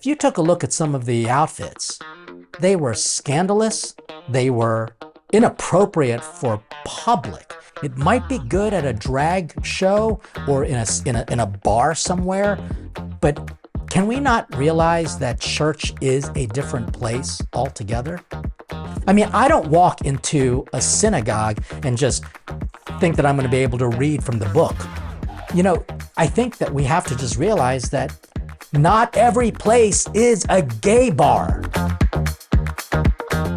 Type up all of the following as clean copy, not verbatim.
If you took a look at some of the outfits, they were scandalous, they were inappropriate for public. It might be good at a drag show or in a bar somewhere, but can we not realize that church is a different place altogether? I mean, I don't walk into a synagogue and just think that I'm going to be able to read from the book. I think that we have to just realize that not every place is a gay bar.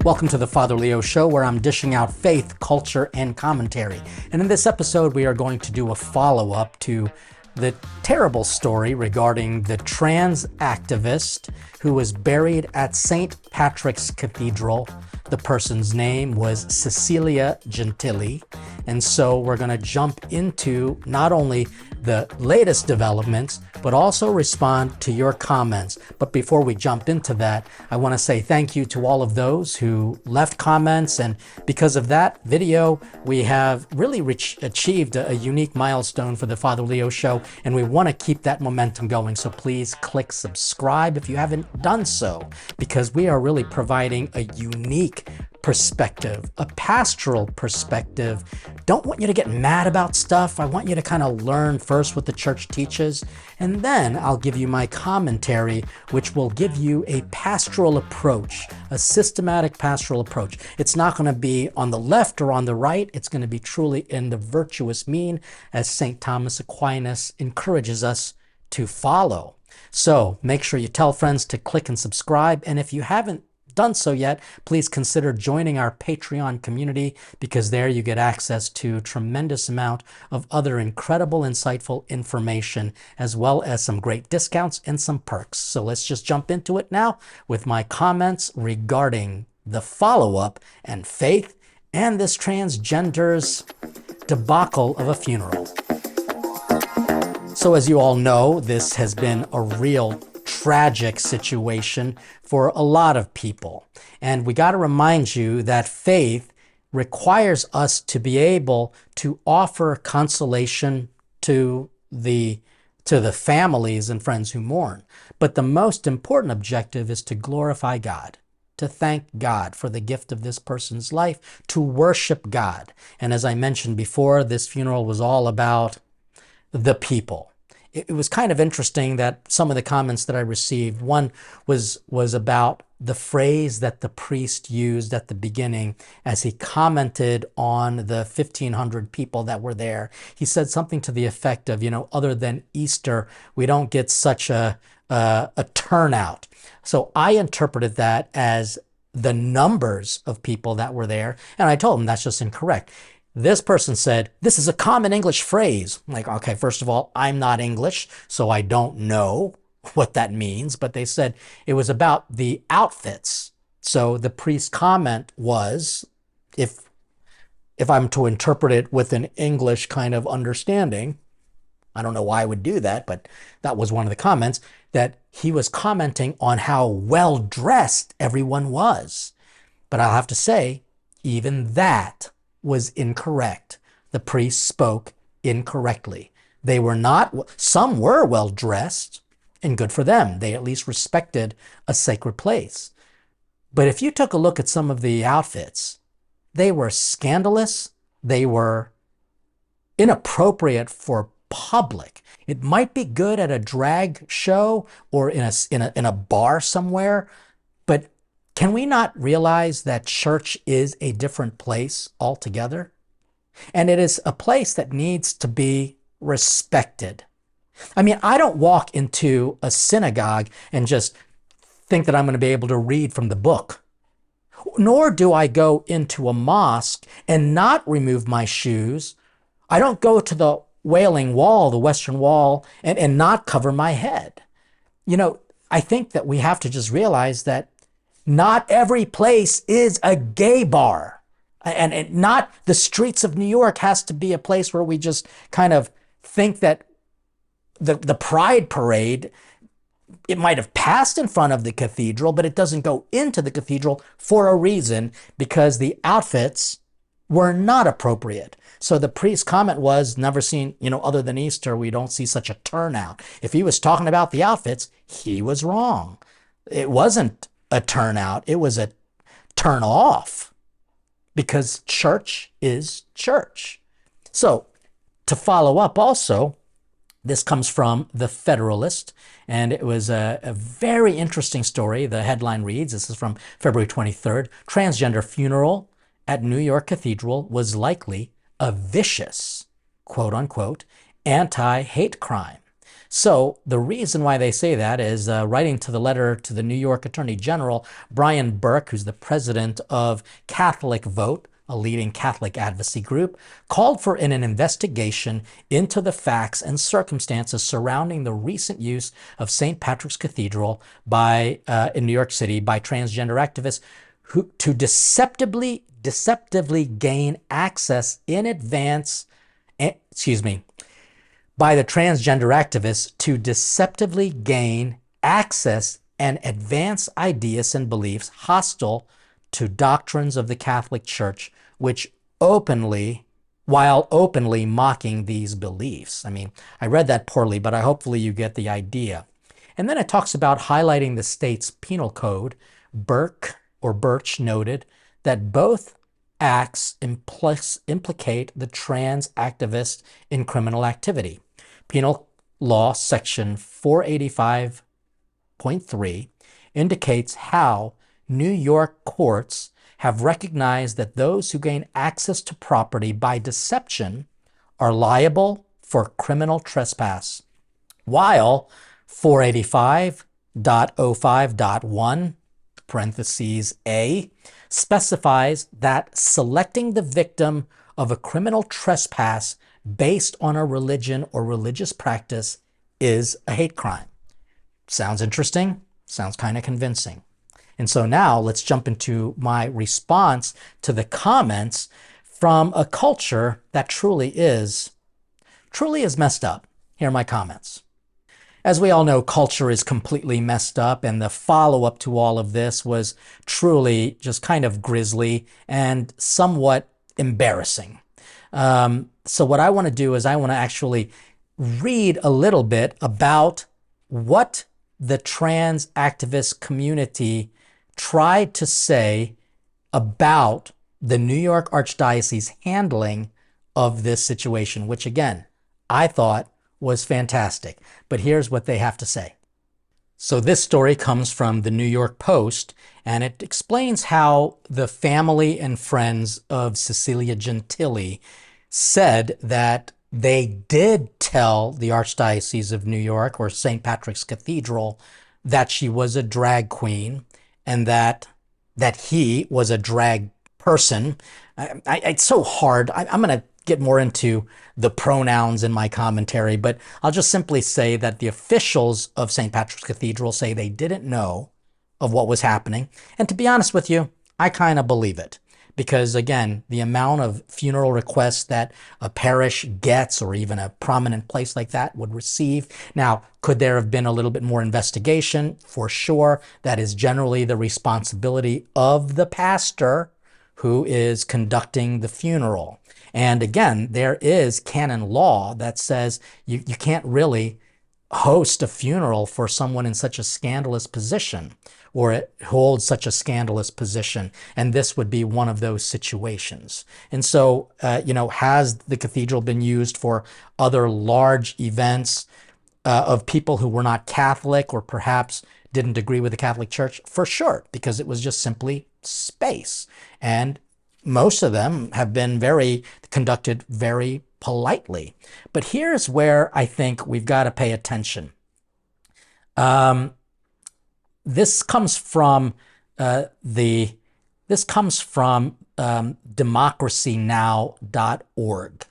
Welcome to the Father Leo Show, where I'm dishing out faith, culture, and commentary. And in this episode, we are going to do a follow-up to the terrible story regarding the trans activist who was buried at St. Patrick's Cathedral. The person's name was Cecilia Gentili. And so we're going to jump into not only the latest developments, but also respond to your comments. But before we jump into that, I want to say thank you to all of those who left comments. And because of that video, we have really achieved a unique milestone for the Father Leo Show. And we want to keep that momentum going. So please click subscribe if you haven't done so, because we are really providing a unique perspective, a pastoral perspective. Don't want you to get mad about stuff. I want you to kind of learn first what the church teaches, and then I'll give you my commentary, which will give you a pastoral approach, a systematic pastoral approach. It's not going to be on the left or on the right. It's going to be truly in the virtuous mean, as St. Thomas Aquinas encourages us to follow. So make sure you tell friends to click and subscribe, and if you haven't done so yet, please consider joining our Patreon community, because there you get access to a tremendous amount of other incredible, insightful information, as well as some great discounts and some perks. So let's just jump into it now with my comments regarding the follow-up and faith and this transgender's debacle of a funeral. So as you all know, this has been a real tragic situation for a lot of people. And we got to remind you that faith requires us to be able to offer consolation to the families and friends who mourn. But the most important objective is to glorify God, to thank God for the gift of this person's life, to worship God. And as I mentioned before, this funeral was all about the people. It was kind of interesting that some of the comments that I received, one was about the phrase that the priest used at the beginning as he commented on the 1,500 people that were there. He said something to the effect of, other than Easter, we don't get such a turnout. So I interpreted that as the numbers of people that were there. And I told him that's just incorrect. This person said, this is a common English phrase. I'm like, okay, first of all, I'm not English, so I don't know what that means. But they said it was about the outfits. So the priest's comment was, if I'm to interpret it with an English kind of understanding, I don't know why I would do that, but that was one of the comments, that he was commenting on how well dressed everyone was. But I'll have to say, even that was incorrect. The priest spoke incorrectly. They were not, some were well dressed, and good for them. They at least respected a sacred place. But if you took a look at some of the outfits, they were scandalous. They were inappropriate for public. It might be good at a drag show or in a bar somewhere, but can we not realize that church is a different place altogether? And it is a place that needs to be respected. I mean, I don't walk into a synagogue and just think that I'm going to be able to read from the book. Nor do I go into a mosque and not remove my shoes. I don't go to the Wailing Wall, the Western Wall, and not cover my head. I think that we have to just realize that not every place is a gay bar. And not the streets of New York has to be a place where we just kind of think that the Pride Parade, it might have passed in front of the cathedral, but it doesn't go into the cathedral for a reason, because the outfits were not appropriate. So the priest's comment was, never seen, other than Easter, we don't see such a turnout. If he was talking about the outfits, he was wrong. it wasn't a turnout, it was a turn off, because church is church. So to follow up also, this comes from The Federalist, and it was a very interesting story. The headline reads, this is from February 23rd, transgender funeral at New York Cathedral was likely a vicious, quote unquote, anti-hate crime. So the reason why they say that is writing to the letter to the New York Attorney General, Brian Burke, who's the president of Catholic Vote, a leading Catholic advocacy group, called for an investigation into the facts and circumstances surrounding the recent use of St. Patrick's Cathedral in New York City by transgender activists who to deceptively gain access in advance, by the transgender activists to deceptively gain access and advance ideas and beliefs hostile to doctrines of the Catholic Church, while openly mocking these beliefs. I mean, I read that poorly, but hopefully you get the idea. And then it talks about highlighting the state's penal code. Birch noted that both acts implicate the trans activist in criminal activity. Penal Law Section 485.3 indicates how New York courts have recognized that those who gain access to property by deception are liable for criminal trespass, while 485.05.1 parentheses A specifies that selecting the victim of a criminal trespass based on a religion or religious practice is a hate crime. Sounds interesting? Sounds kind of convincing. And so now let's jump into my response to the comments from a culture that truly is messed up. Here are my comments. As we all know, culture is completely messed up, and the follow-up to all of this was truly just kind of grisly and somewhat embarrassing. So what I want to do is I want to actually read a little bit about what the trans activist community tried to say about the New York Archdiocese handling of this situation, which again, I thought was fantastic. But here's what they have to say. So this story comes from the New York Post, and it explains how the family and friends of Cecilia Gentili said that they did tell the Archdiocese of New York, or St. Patrick's Cathedral, that she was a drag queen and that he was a drag person. It's so hard. I'm going to get more into the pronouns in my commentary, but I'll just simply say that the officials of St. Patrick's Cathedral say they didn't know of what was happening. And to be honest with you, I kind of believe it. Because again, the amount of funeral requests that a parish gets, or even a prominent place like that would receive. Now, could there have been a little bit more investigation? For sure. That is generally the responsibility of the pastor who is conducting the funeral. And again, there is canon law that says you can't really host a funeral for someone in such a scandalous position, or holds such a scandalous position. And this would be one of those situations. And so, has the cathedral been used for other large events of people who were not Catholic or perhaps didn't agree with the Catholic Church? For sure, because it was just simply space. And most of them have been conducted very politely. But here's where I think we've got to pay attention. This comes from democracynow.org.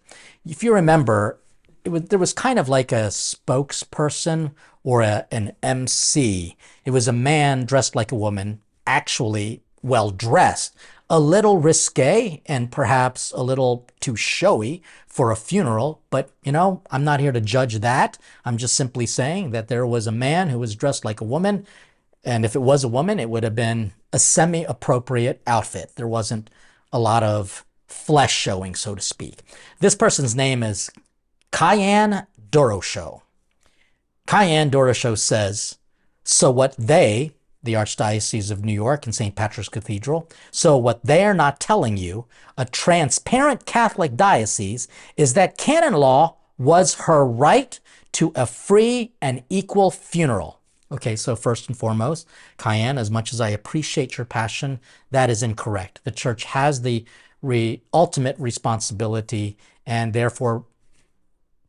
If you remember, there was kind of like a spokesperson or an MC. It was a man dressed like a woman, actually well dressed, a little risque and perhaps a little too showy for a funeral. But, I'm not here to judge that. I'm just simply saying that there was a man who was dressed like a woman. And if it was a woman, it would have been a semi-appropriate outfit. There wasn't a lot of flesh showing, so to speak. This person's name is Cayenne Doroshow. Cayenne Doroshow says, so what they, the Archdiocese of New York and St. Patrick's Cathedral. So what they're not telling you, a transparent Catholic diocese, is that canon law was her right to a free and equal funeral. Okay, so first and foremost, Cayenne, as much as I appreciate your passion, that is incorrect. The church has the ultimate responsibility and therefore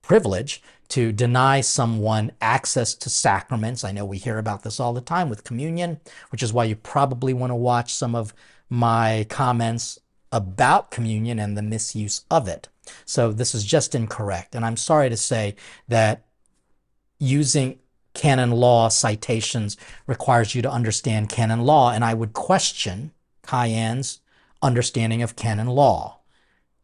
privilege to deny someone access to sacraments. I know we hear about this all the time with communion, which is why you probably want to watch some of my comments about communion and the misuse of it. So this is just incorrect. And I'm sorry to say that using canon law citations requires you to understand canon law, and I would question Cayenne's understanding of canon law.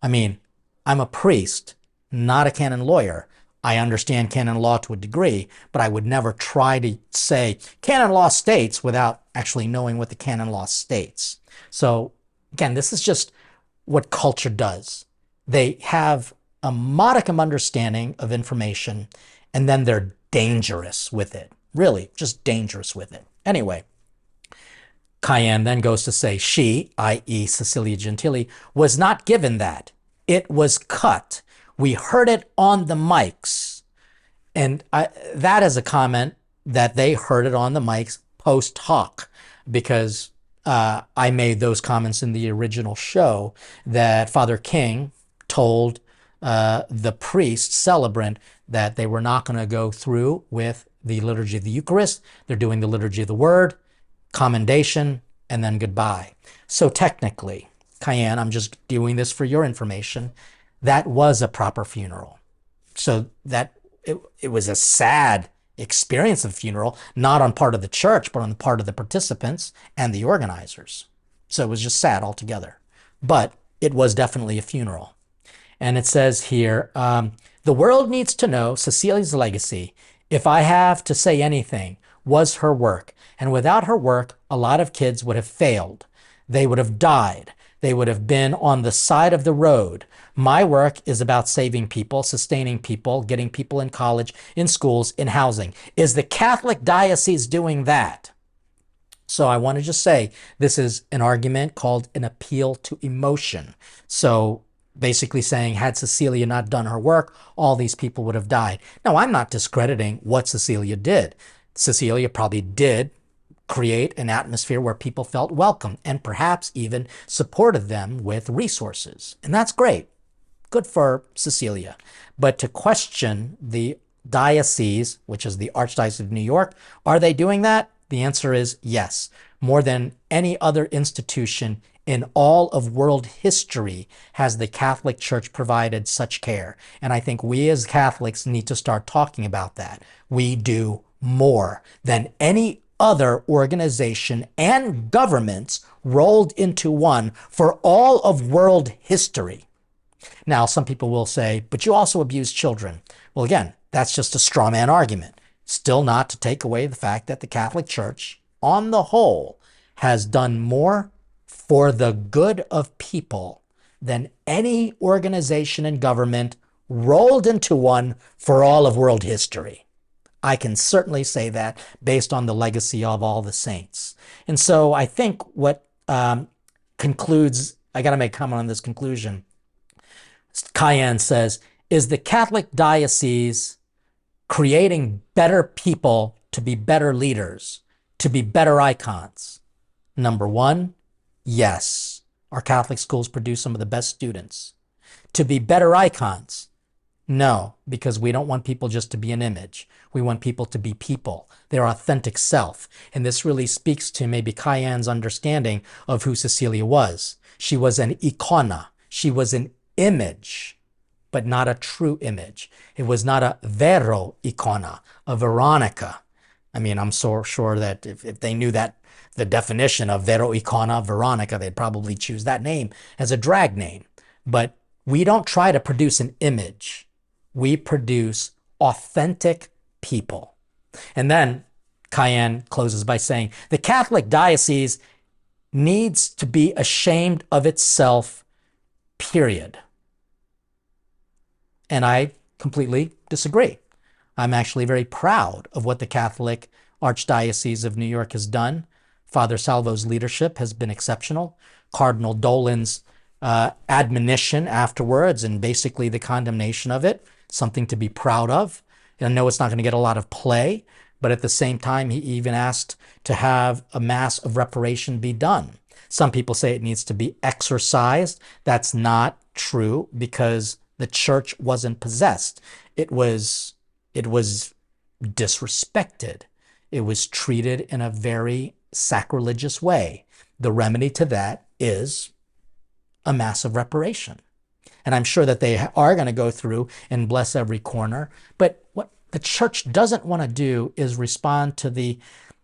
I mean, I'm a priest, not a canon lawyer. I understand canon law to a degree, but I would never try to say canon law states without actually knowing what the canon law states. So again, this is just what culture does. They have a modicum understanding of information, and then they're dangerous with it. Really, just dangerous with it. Anyway, Cayenne then goes to say she, i.e. Cecilia Gentili, was not given that. It was cut. We heard it on the mics. And that is a comment that they heard it on the mics post hoc, because I made those comments in the original show that Father King told the priest celebrant that they were not going to go through with the liturgy of the Eucharist. They're doing the liturgy of the Word, commendation, and then goodbye. So technically, Cayenne, I'm just doing this for your information, that was a proper funeral. So that it was a sad experience of funeral, not on part of the church, but on the part of the participants and the organizers. So it was just sad altogether. But it was definitely a funeral. And it says here, the world needs to know Cecilia's legacy. If I have to say anything, was her work. And without her work, a lot of kids would have failed. They would have died. They would have been on the side of the road. My work is about saving people, sustaining people, getting people in college, in schools, in housing. Is the Catholic diocese doing that? So I want to just say this is an argument called an appeal to emotion. So basically saying, had Cecilia not done her work, all these people would have died. Now, I'm not discrediting what Cecilia did. Cecilia probably did create an atmosphere where people felt welcome and perhaps even supported them with resources. And that's great. Good for Cecilia. But to question the diocese, which is the Archdiocese of New York, are they doing that? The answer is yes. More than any other institution in all of world history has the Catholic Church provided such care. And I think we as Catholics need to start talking about that. We do more than any other organization and governments rolled into one for all of world history. Now, some people will say, but you also abuse children. Well, again, that's just a straw man argument. Still not to take away the fact that the Catholic Church, on the whole, has done more for the good of people than any organization and government rolled into one for all of world history. I can certainly say that based on the legacy of all the saints. And so I think what concludes, I got to make a comment on this conclusion. Cayenne says, is the Catholic diocese creating better people to be better leaders, to be better icons? Number one, yes. Our Catholic schools produce some of the best students. To be better icons? No, because we don't want people just to be an image. We want people to be people, their authentic self. And this really speaks to maybe Cayenne's understanding of who Cecilia was. She was an icona. She was an image, but not a true image. It was not a vero icona, a Veronica. I mean, I'm so sure that if they knew that the definition of vero icona, Veronica, they'd probably choose that name as a drag name. But we don't try to produce an image. We produce authentic people. And then Cayenne closes by saying, the Catholic diocese needs to be ashamed of itself, period. And I completely disagree. I'm actually very proud of what the Catholic Archdiocese of New York has done. Father Salvo's leadership has been exceptional. Cardinal Dolan's admonition afterwards and basically the condemnation of it, something to be proud of. And I know it's not going to get a lot of play, but at the same time, he even asked to have a mass of reparation be done. Some people say it needs to be exorcised. That's not true because the church wasn't possessed. It was disrespected. It was treated in a very sacrilegious way. The remedy to that is a massive reparation. And I'm sure that they are going to go through and bless every corner. But what the church doesn't want to do is respond to the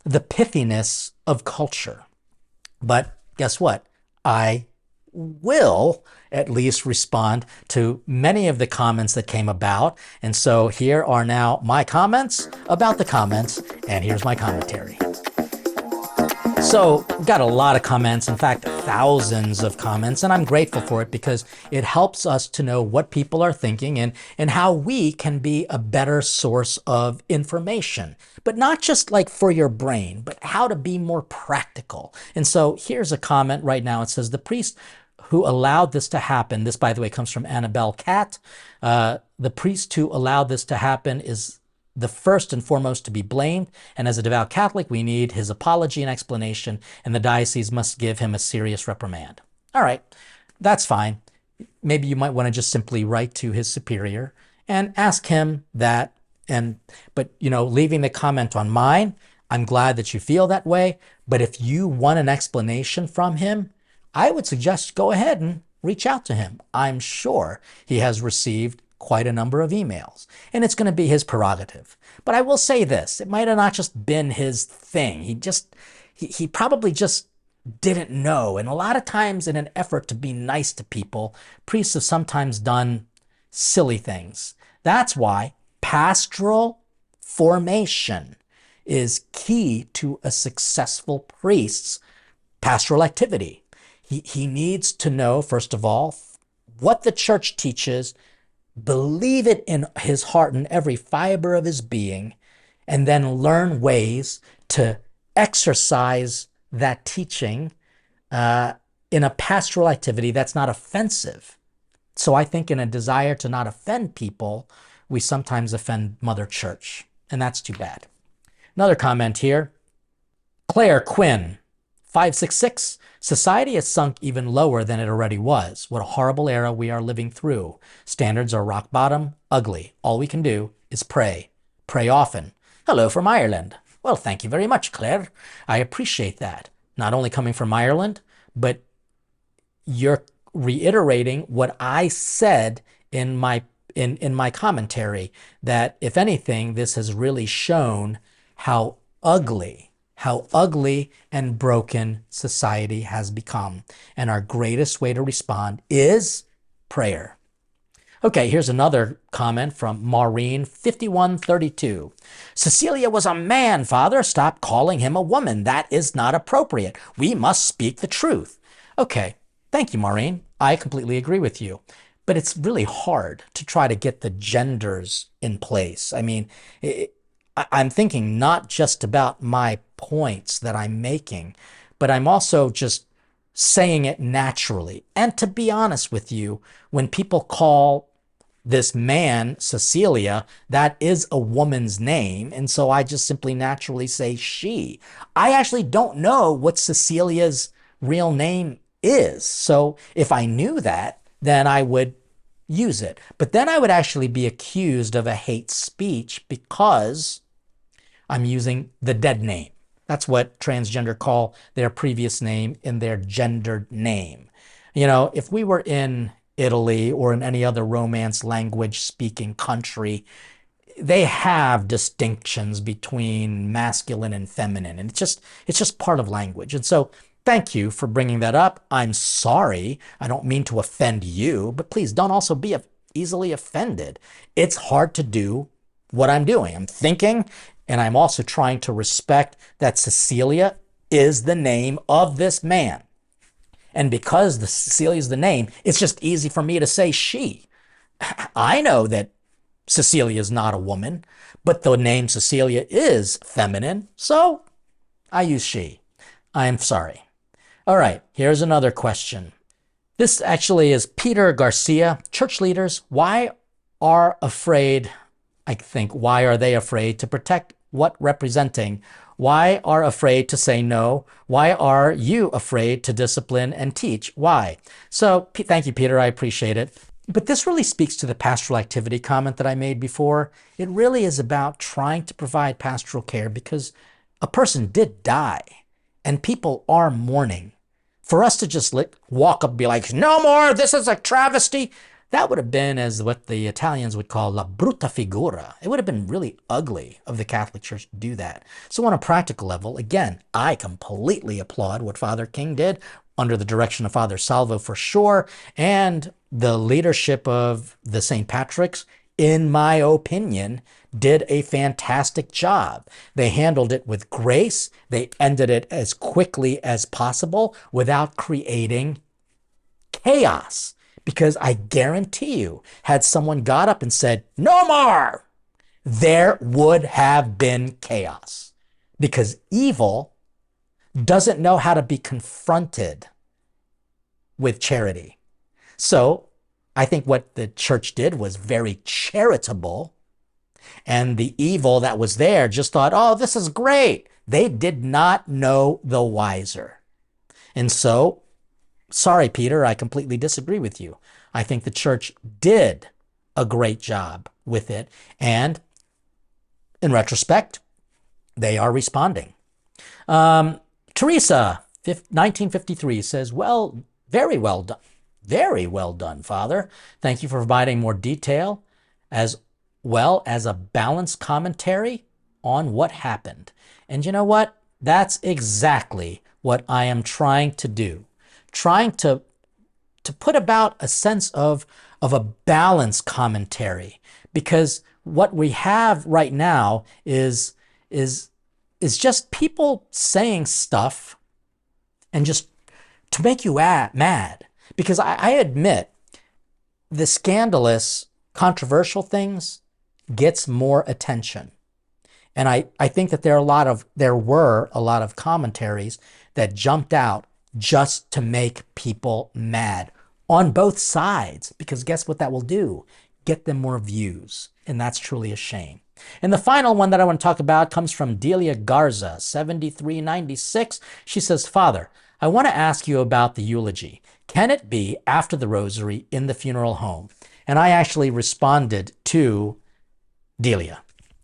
pithiness of culture. But guess what? I will at least respond to many of the comments that came about. And so here are now my comments about the comments, and here's my commentary. So got a lot of comments, in fact, thousands of comments, and I'm grateful for it because it helps us to know what people are thinking and how we can be a better source of information. But not just like for your brain, but how to be more practical. And so here's a comment right now. It says, the priest who allowed this to happen, this, by the way, comes from Annabelle Catt, the priest who allowed this to happen is the first and foremost to be blamed. And as a devout Catholic, we need his apology and explanation, and the diocese must give him a serious reprimand. All right, that's fine. Maybe you might want to just simply write to his superior and ask him that. But, leaving the comment on mine, I'm glad that you feel that way. But if you want an explanation from him, I would suggest go ahead and reach out to him. I'm sure he has received quite a number of emails, and it's going to be his prerogative. But I will say this, it might have not just been his thing. He probably just didn't know. And a lot of times in an effort to be nice to people, priests have sometimes done silly things. That's why pastoral formation is key to a successful priest's pastoral activity. He needs to know, first of all, what the church teaches, believe it in his heart and every fiber of his being, and then learn ways to exercise that teaching in a pastoral activity that's not offensive. So I think in a desire to not offend people, we sometimes offend Mother Church, and that's too bad. Another comment here. Claire Quinn, 566, society has sunk even lower than it already was. What a horrible era we are living through. Standards are rock bottom, ugly. All we can do is pray. Pray often. Hello from Ireland. Well, thank you very much, Claire. I appreciate that. Not only coming from Ireland, but you're reiterating what I said in my commentary, that if anything, this has really shown how ugly and broken society has become. And our greatest way to respond is prayer. Okay, here's another comment from Maureen, 5132. Cecilia was a man, Father. Stop calling him a woman. That is not appropriate. We must speak the truth. Okay, thank you, Maureen. I completely agree with you. But it's really hard to try to get the genders in place. I mean, I'm thinking not just about my points that I'm making, but I'm also just saying it naturally. And to be honest with you, when people call this man Cecilia, that is a woman's name. And so I just simply naturally say she. I actually don't know what Cecilia's real name is. So if I knew that, then I would use it. But then I would actually be accused of a hate speech because I'm using the dead name. That's what transgender call their previous name in their gendered name. If we were in Italy or in any other Romance language speaking country, they have distinctions between masculine and feminine, and it's just part of language. And so thank you for bringing that up. I'm sorry. I don't mean to offend you, but please don't also be easily offended. It's hard to do what I'm doing. I'm thinking, and I'm also trying to respect that Cecilia is the name of this man. And because Cecilia is the name, it's just easy for me to say she. I know that Cecilia is not a woman, but the name Cecilia is feminine, so I use she. I'm sorry. All right, here's another question. This actually is Peter Garcia. Church leaders, why are afraid, I think, why are they afraid to protect what representing? Why are afraid to say no? Why are you afraid to discipline and teach? Why? So thank you, Peter. I appreciate it. But this really speaks to the pastoral activity comment that I made before. It really is about trying to provide pastoral care because a person did die and people are mourning. For us to just walk up and be like, no more, this is a travesty, that would have been as what the Italians would call la brutta figura. It would have been really ugly of the Catholic Church to do that. So on a practical level, again, I completely applaud what Father King did under the direction of Father Salvo for sure, and the leadership of the St. Patrick's, in my opinion, did a fantastic job. They handled it with grace. They ended it as quickly as possible without creating chaos. Because I guarantee you, had someone got up and said, no more, there would have been chaos. Because evil doesn't know how to be confronted with charity. So I think what the church did was very charitable, and the evil that was there just thought, oh, this is great. They did not know the wiser. And so, sorry, Peter, I completely disagree with you. I think the church did a great job with it. And in retrospect, they are responding. Teresa, 1953, says, well, very well done. Very well done, Father. Thank you for providing more detail as well as a balanced commentary on what happened. And you know what? That's exactly what I am trying to do. Trying to put about a sense of a balanced commentary. Because what we have right now is just people saying stuff and just to make you mad. Because I admit the scandalous, controversial things gets more attention. And I think that there were a lot of commentaries that jumped out just to make people mad on both sides. Because guess what that will do? Get them more views. And that's truly a shame. And the final one that I want to talk about comes from Delia Garza, 7396. She says, Father, I want to ask you about the eulogy. Can it be after the rosary in the funeral home? And I actually responded to Delia.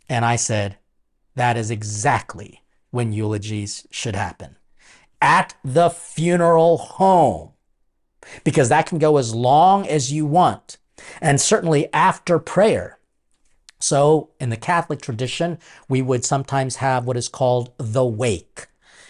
And I said, that is exactly when eulogies should happen. At the funeral home. Because that can go as long as you want. And certainly after prayer. So in the Catholic tradition, we would sometimes have what is called the wake.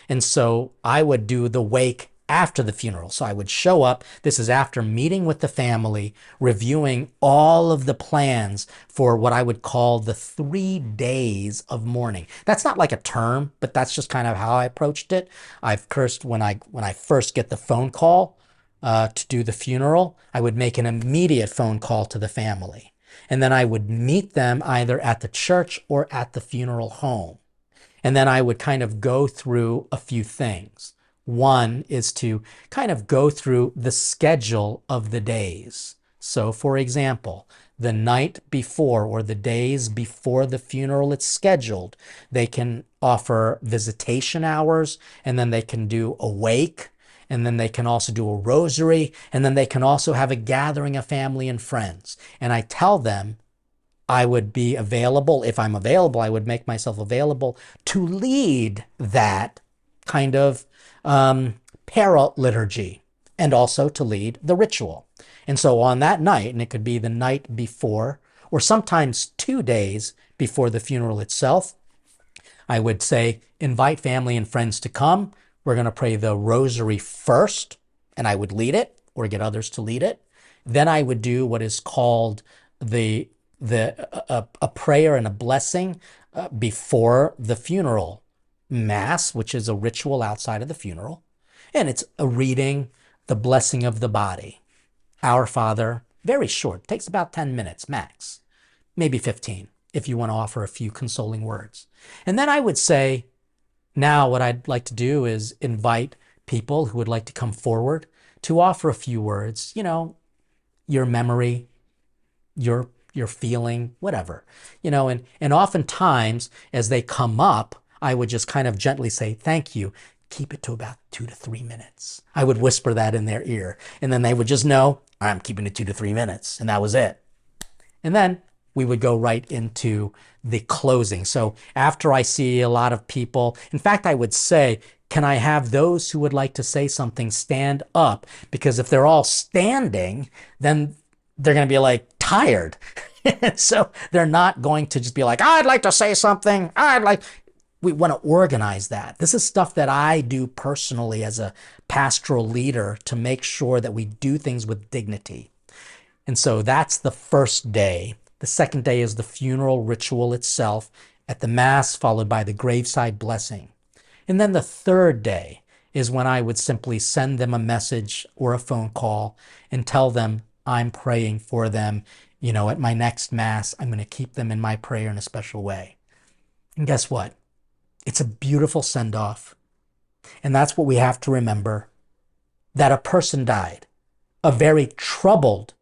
And so I would do the wake after the funeral. So I would show up. This is after meeting with the family, reviewing all of the plans for what I would call the 3 days of mourning. That's not like a term, but that's just kind of how I approached it. I've cursed when I first get the phone call to do the funeral, I would make an immediate phone call to the family. And then I would meet them either at the church or at the funeral home. And then I would kind of go through a few things. One is to kind of go through the schedule of the days. So for example, the night before or the days before the funeral it's scheduled, they can offer visitation hours, and then they can do a wake, and then they can also do a rosary, and then they can also have a gathering of family and friends. And I tell them I would be available. If I'm available, I would make myself available to lead that kind of para-liturgy and also to lead the ritual. And so on that night, and it could be the night before, or sometimes 2 days before the funeral itself, I would say, invite family and friends to come. We're going to pray the rosary first, and I would lead it or get others to lead it. Then I would do what is called a prayer and a blessing before the funeral mass, which is a ritual outside of the funeral. And it's a reading, the blessing of the body. Our Father, very short, takes about 10 minutes max, maybe 15, if you want to offer a few consoling words. And then I would say, Now, what I'd like to do is invite people who would like to come forward to offer a few words, your memory, your feeling, whatever, and oftentimes as they come up, I would just kind of gently say, thank you. Keep it to about 2 to 3 minutes. I would whisper that in their ear, and then they would just know I'm keeping it 2 to 3 minutes, and that was it. And then we would go right into the closing. So after I see a lot of people, in fact, I would say, can I have those who would like to say something stand up? Because if they're all standing, then they're going to be like tired. So they're not going to just be like, I'd like to say something. We want to organize that. This is stuff that I do personally as a pastoral leader to make sure that we do things with dignity. And so that's the first day. The second day is the funeral ritual itself at the Mass, followed by the graveside blessing. And then the third day is when I would simply send them a message or a phone call and tell them I'm praying for them. At my next Mass, I'm going to keep them in my prayer in a special way. And guess what? It's a beautiful send-off. And that's what we have to remember, that a person died, a very troubled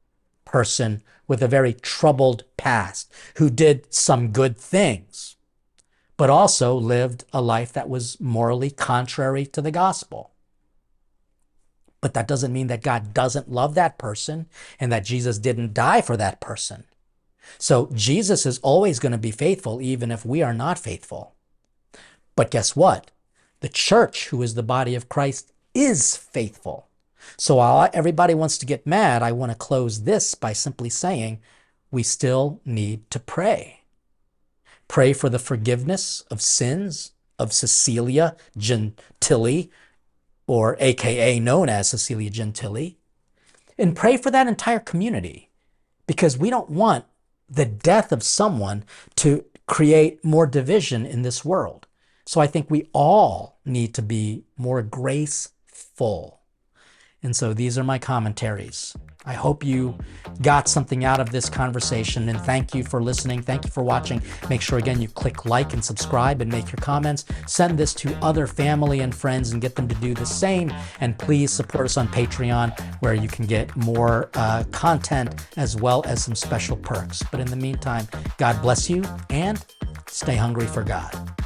person with a very troubled past who did some good things, but also lived a life that was morally contrary to the gospel. But that doesn't mean that God doesn't love that person and that Jesus didn't die for that person. So Jesus is always going to be faithful even if we are not faithful. But guess what? The church, who is the body of Christ, is faithful. So while everybody wants to get mad, I want to close this by simply saying we still need to pray. Pray for the forgiveness of sins of Cecilia Gentili, or AKA known as Cecilia Gentili, and pray for that entire community, because we don't want the death of someone to create more division in this world. So I think we all need to be more graceful. And so these are my commentaries. I hope you got something out of this conversation, and thank you for listening. Thank you for watching. Make sure, again, you click like and subscribe and make your comments. Send this to other family and friends and get them to do the same. And please support us on Patreon, where you can get more content as well as some special perks. But in the meantime, God bless you and stay hungry for God.